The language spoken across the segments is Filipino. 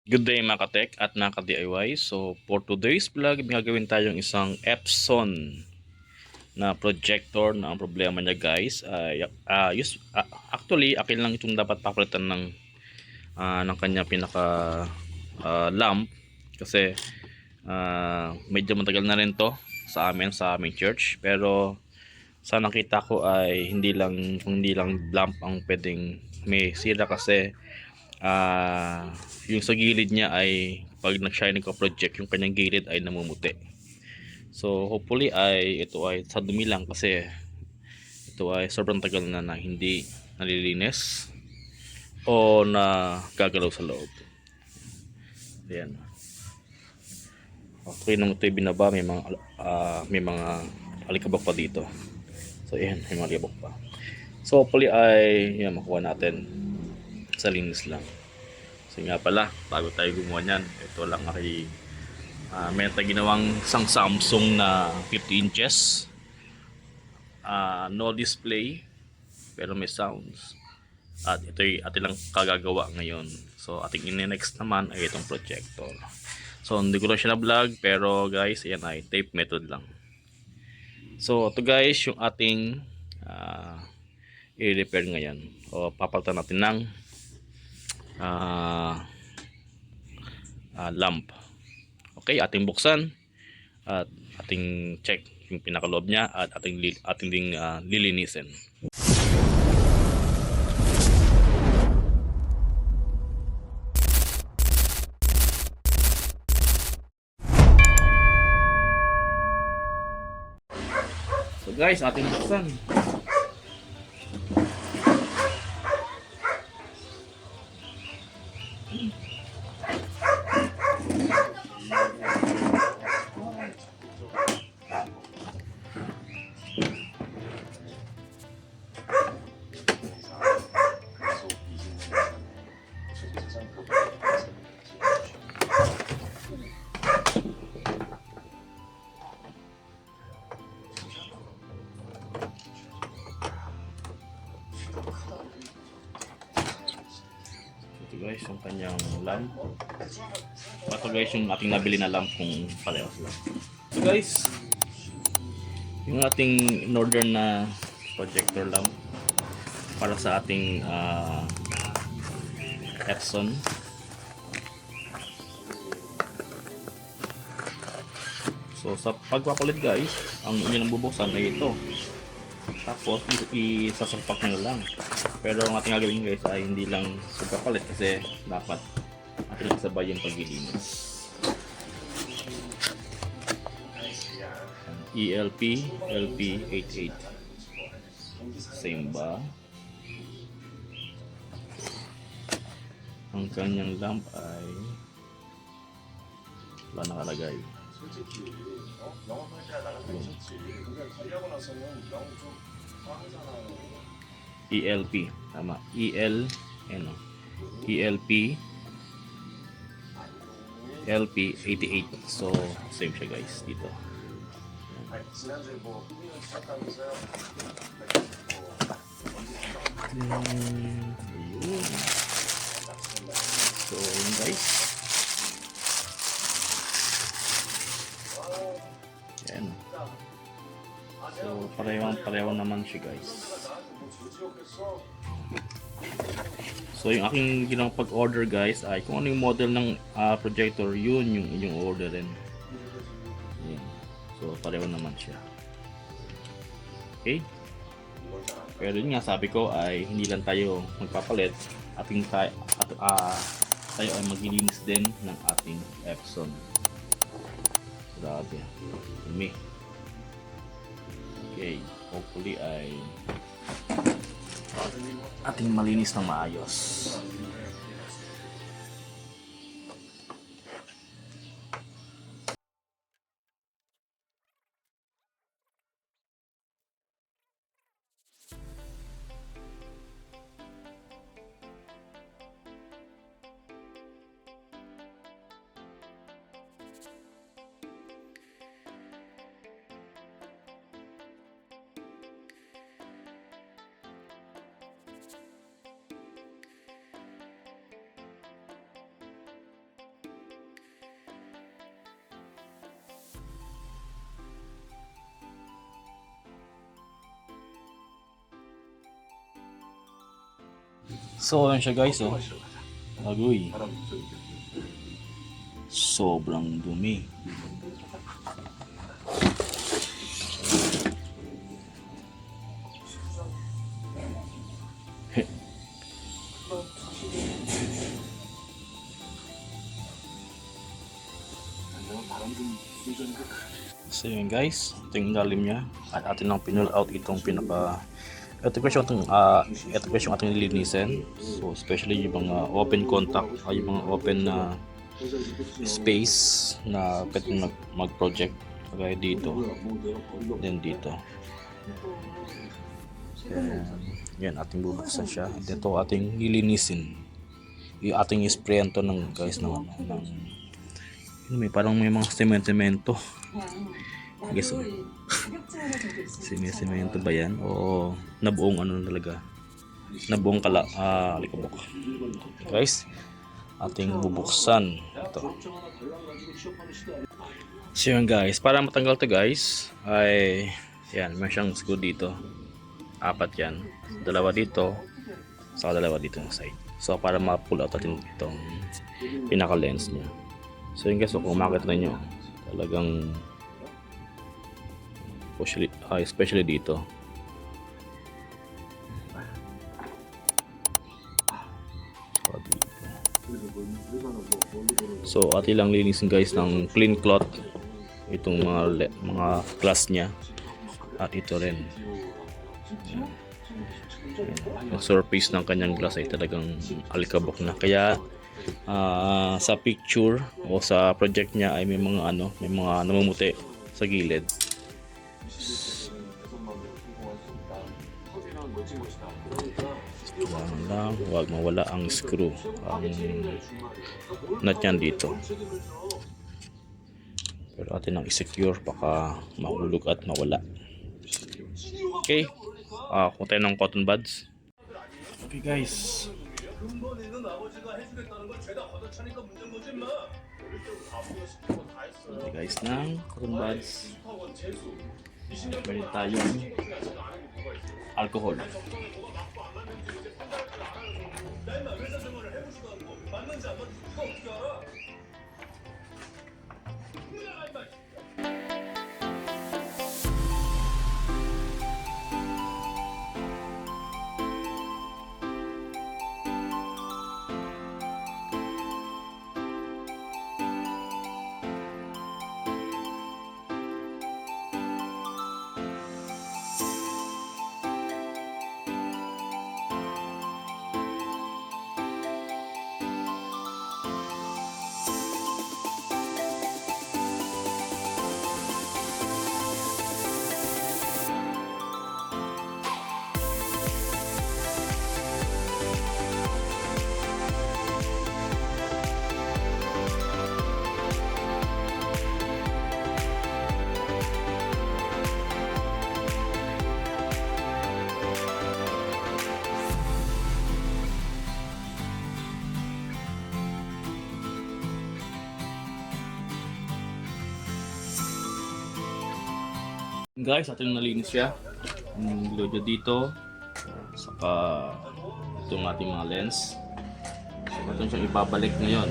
Good day mga ka-tech at mga ka-DIY. So for today's vlog, may gagawin tayong isang Epson na projector na ang problema niya guys ay actually akin lang itong dapat papalitan ng kanya pinaka lamp kasi medyo matagal na rin to sa aming church, pero sa nakita ko ay hindi lang lamp ang pwedeng may sira kasi yung sa gilid niya ay pag nag-shining ka project yung kanyang gilid ay namumuti. So hopefully ay ito ay sa dumi lang kasi ito ay sobrang tagal na hindi nalilinis o na gagalaw sa loob. Ayan. Okay, nung ito'y binaba may mga alikabok pa dito. So ayan, may mga alikabok pa. So hopefully ay yan, makuha natin sa linis lang. So nga pala, bago tayo gumawa niyan, ito lang ay may ginawang isang Samsung na 50 inches, no display pero may sounds, at ito'y ating lang kagagawa ngayon. So ating next naman ay itong projector. So hindi ko lang siya na vlog, pero guys, yan ay tape method lang. So ito guys yung ating i-repair ngayon, o papalitan natin ng lamp. Okay, ating buksan at ating check yung pinakaloob niya at ating ding lilinisin. So guys, ating buksan. Ito guys yung kanyang lamp. Ito guys yung ating nabili na lamp kung parehas lang. So guys, yung ating in-order na projector lamp para sa ating Epson. So sa pagpapalit guys, ang inyong bubuksan ay ito. Tapos isasalpak nyo lang. Pero ang ating gagawin guys ay hindi lang pagpapalit kasi dapat ating sabay yung paglilinis. ELP LP88. Same ba? Ang kanyang lamp ay wala nakalagay. ELP, tama. ELP LP88. So same siya guys dito. Ayun. So yun guys. Ayan. So pareho naman siya guys. So yung aking ginawang pag-order guys ay kung ano yung model ng projector, yun yung inyong order rin. Ayan. So pareho naman siya. Okay? Pero yun nga, sabi ko ay hindi lang tayo magpapalit, tayo ay maglilinis din ng ating Epson. Grabe, dumi. Okay, hopefully ay ating malinis ng maayos. So, ayan siya guys, oh. Agoy. Sobrang dumi. So yun guys, ito yung lalim niya. At atin lang pinull out itong pinaka ito guys yung ating nilinisin. So especially yung mga open contact, yung mga open na space na pwede mag-project kagaya dito, then dito. So, yan ating bubuksan siya. Dito ating nilinisin. Yung ating sprayan to ng guys ng may parang may mga semento. Guys, semento ba yan? O nabuong ano talaga? Nabuong alikabok. Guys, ating bubuksan ito. So yun guys, para matanggal to guys, ay yan, may siyang screw dito. 4 yan. Dalawa dito, saka dalawa dito ng side. So para ma-pull out natin itong pinaka-lens niya. So yun guys, so, kung makita nyo, talagang especially dito. So atin lang linisin guys ng clean cloth itong mga glass niya at ito rin. Yung surface ng kanyang glass ay talagang alikabok na, kaya sa picture o sa project niya ay may mga namumuti sa gilid. Lang, huwag mawala ang screw, ang nut yan dito. Pero atin ang i-secure baka mahulog at mawala. Okay, kung tayo ng cotton buds. Okay guys, ng cotton buds. Meron tayong alcohol. Guys, atin nalinis siya. Load dito. Saka itong ating mga lens. So, atin siyang ibabalik ngayon.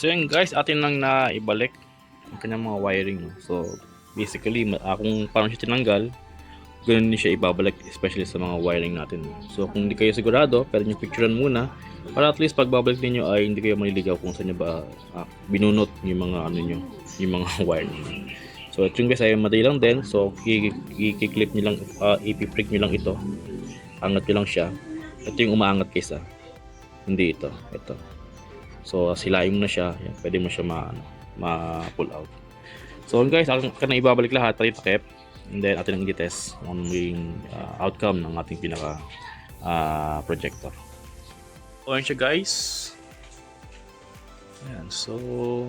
So yan guys, atin lang na ibalik ang kanyang mga wiring. No? So basically, kung paano siya tinanggal, ganun din siya ibabalik, especially sa mga wiring natin. So kung hindi kayo sigurado, pwede nyo picturean muna para at least pag babalik ninyo ay hindi kayo maliligaw kung saan nyo ba binunot yung mga ano nyo, yung mga wire nyo. So ito yung guys ay madali lang din. So i-clip nyo lang, ipiprick nyo lang ito, angat nyo lang siya. Ito yung umaangat kaysa, hindi ito, ito. So silain mo na siya, yan, pwede mo siya ma-pull out. So guys, akin na ibabalik lahat, pati takip. And then atin ang i-test kung ano yung outcome ng ating pinaka projector. So yun siya guys. Ayan, so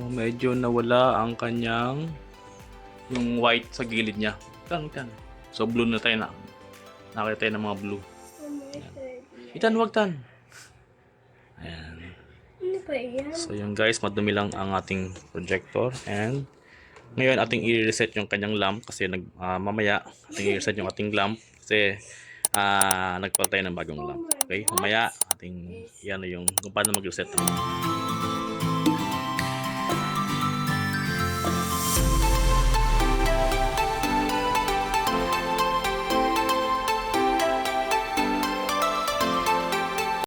medyo nawala ang kanyang yung white sa gilid niya. Tan. So blue na tayo na. Nakita tayo ng mga blue. Itan, wag tan. Ayan. So yun guys, madumi lang ang ating projector. And ngayon ating i-reset yung kanyang lamp kasi mamaya ating i-reset yung ating lamp kasi nagpalit tayo ng bagong lamp. Okay, mamaya ating yan yung kung paano mag-reset.